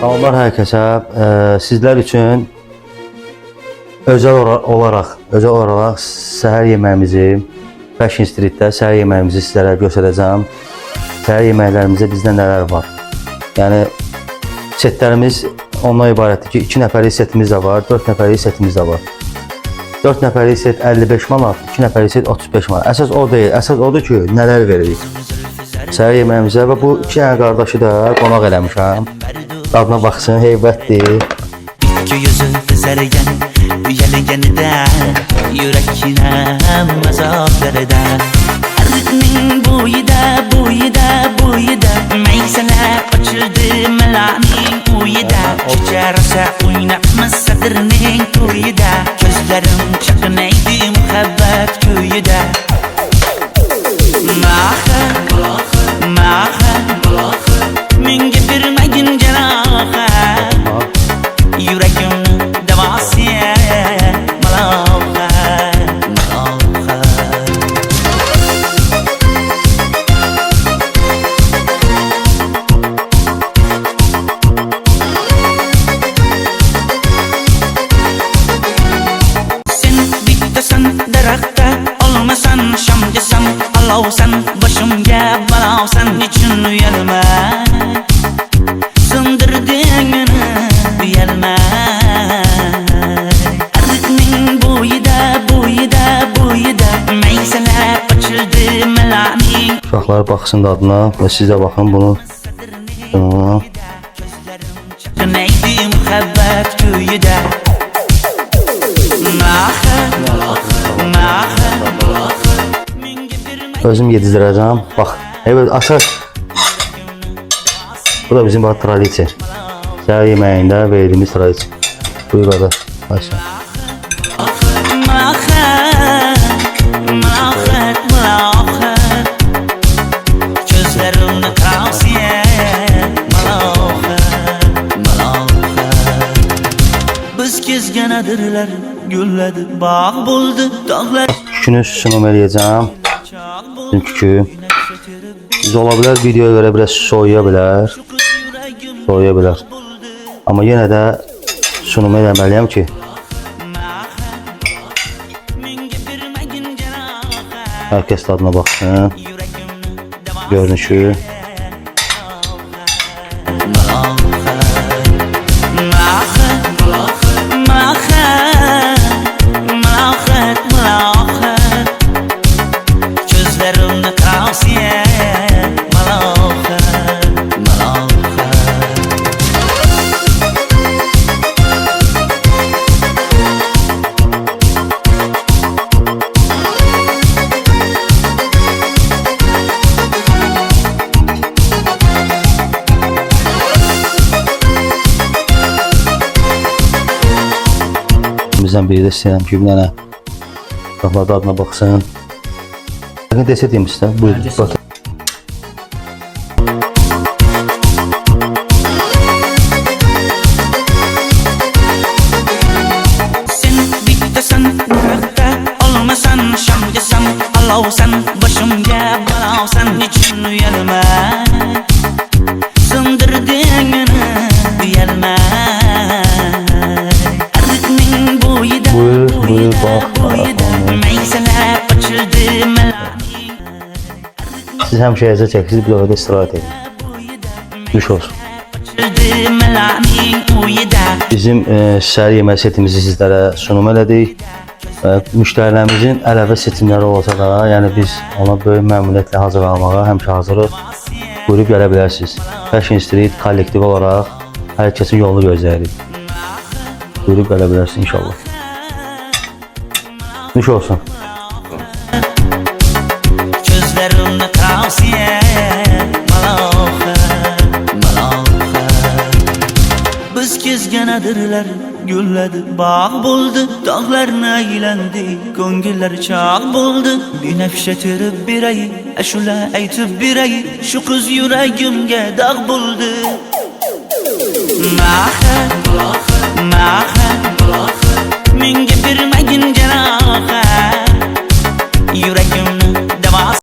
Salamlar hər kəsə. Sizlər üçün özel olarak səhər yeməyimizi, Fashion Street'də səhər yeməyimizi sizlərə göstərəcəm. Səhər yeməklərimizdə bizdə nələr var? Yəni setlərimiz ondan ibarətdir ki, 2 nəfərlik setimiz də var, 4 nəfərlik setimiz də var. 4 nəfərlik set 55 manat, 2 nəfərlik set 35 manat. Əsas o deyil, əsas odur ki, nələr veririk səhər yeməyimizə və bu 2 dənə qardaşı da qonaq eləmişəm. Dadına baxsın, heybətdir. İki yüzü kızargan, uyalaganidan yurakinem azoblarida. Arıqning bo'yida maysalar ochildi malaning uyida. Kecharsa o'ynabmiz sadirning to'yida. Ko'zlarim chaqnaydi muhabbat kuyida. Maha menga bermagin jarohat, yuragimni davosi maloha. Sen bittasan daraxtda, olmasan shamgasan, olovsan boshimga balosan, nechun uyalma sindirding meni uyalma. Arıqning bo'yida maysalar ochildi malaning. Uşaqlar baxsın dadına və siz də baxın bunu. Chaqnaydi muhabbat kuyida. Özüm yedizdirəcəm. Bax, evet asas. Bu da bizim bax tradisiya. Səhər yeməyində verdiğimiz tradisiya. Buyur qardaş. Başla. Gözlerimni tavsiye biz kezgan adirlar gulladi, bog' bo'ldi dog'lar. Kükünü sunum eləyəcəm. Çünki biz ola bilər videoya görə biraz soğuya bilər. Amma yenə də sunum eləməliyəm ki, hər kəs tadına baxsın. Görünüşü. Gözlerimni tavsiye maloha. Bizdən biri də istəyirəm ki, bir dənə uşaqlar dadına baxsın. Bakın deset yemişler. Buyurun. Bakın. Sen bittasan daraxtda, olmasan shamgasan, olovsan boshimga balosan, nechun uyalma sindirding meni uyalma. Arıqning bo'yida maysalar ochildi malaning. Siz həmişə əzə çəksiniz, bir orada istirahat edin. Düş olsun. Bizim səhər yemək setimizi sizlərə sunum elədik. Müştərilərimizin əlavə seçimləri olsa da, yəni biz ona böyük məmnuniyyətlə hazırlanmağa həmişə hazırıq. Buyurub gələ bilərsiniz. Fashion Street kollektiv olaraq hər kəsin yolunu gözləyirik. Buyurub gələ bilərsiniz inşallah. Düş olsun. Gözlerimni tavsiye maloha. Biz kezgan adirlar gulladi, bog' bo'ldi dog'larni aylandi, ko'ngillar chog' bo'ldi. Binafsha terib beray, ashula aytib beray, shu qiz yuragimga dog' bo'ldi. Maha menga bermagin jarohat, yuragimni